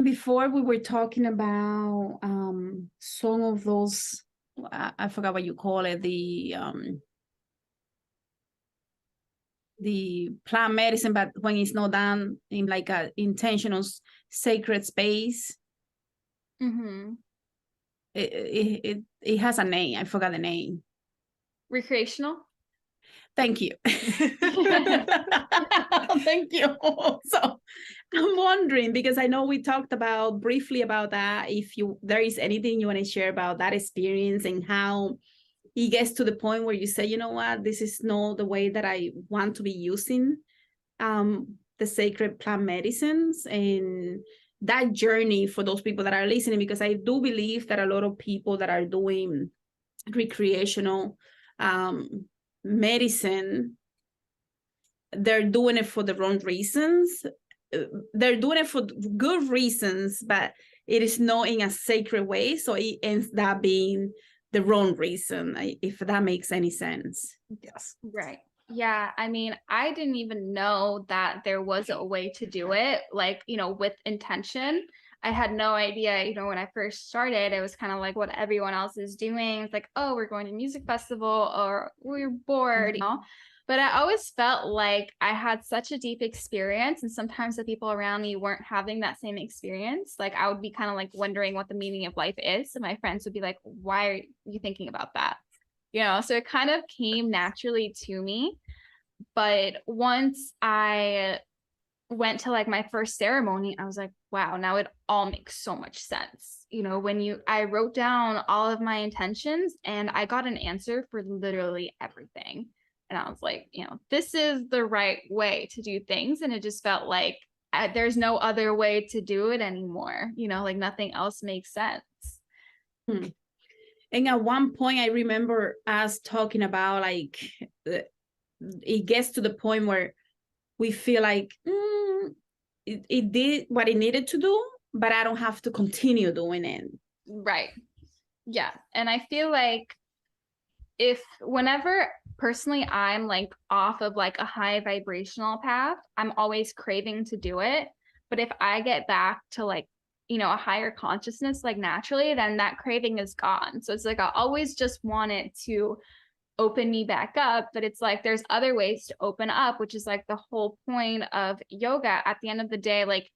Before we were talking about some of those, I forgot what you call it, the plant medicine, but when it's not done in like a intentional sacred space, Mm-hmm. it has a name. I forgot the name. Recreational? Thank you. Thank you. So I'm wondering, because I know we talked about briefly about that, if there is anything you want to share about that experience and how it gets to the point where you say, you know what, this is not the way that I want to be using the sacred plant medicines, and that journey for those people that are listening, because I do believe that a lot of people that are doing recreational medicine, they're doing it for the wrong reasons. They're doing it for good reasons, but it is not in a sacred way, so it ends up being the wrong reason, if that makes any sense. Yes. Right. Yeah. I mean, I didn't even know that there was a way to do it, like, with intention. I had no idea, when I first started, it was kind of like what everyone else is doing. It's like, oh, we're going to music festival or we're bored, But I always felt like I had such a deep experience, and sometimes the people around me weren't having that same experience. Like I would be kind of like wondering what the meaning of life is. And my friends would be like, why are you thinking about that? So it kind of came naturally to me. But once I went to like my first ceremony, I was like, wow, now it all makes so much sense. I wrote down all of my intentions and I got an answer for literally everything. And I was like, this is the right way to do things. And it just felt like there's no other way to do it anymore. Like nothing else makes sense. And at one point, I remember us talking about like, it gets to the point where we feel like it did what it needed to do, but I don't have to continue doing it. Right. Yeah. And I feel like whenever personally I'm like off of like a high vibrational path, I'm always craving to do it. But if I get back to like, a higher consciousness, like naturally, then that craving is gone. So it's like, I always just want it to open me back up. But it's like, there's other ways to open up, which is like the whole point of yoga. At the end of the day, like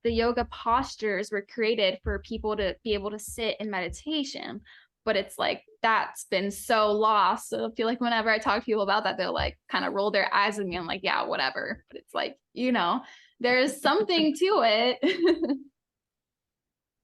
the yoga postures were created for people to be able to sit in meditation. But it's like, that's been so lost. So I feel like whenever I talk to people about that, they'll like kind of roll their eyes at me. I'm like, yeah, whatever. But it's like, there's something to it.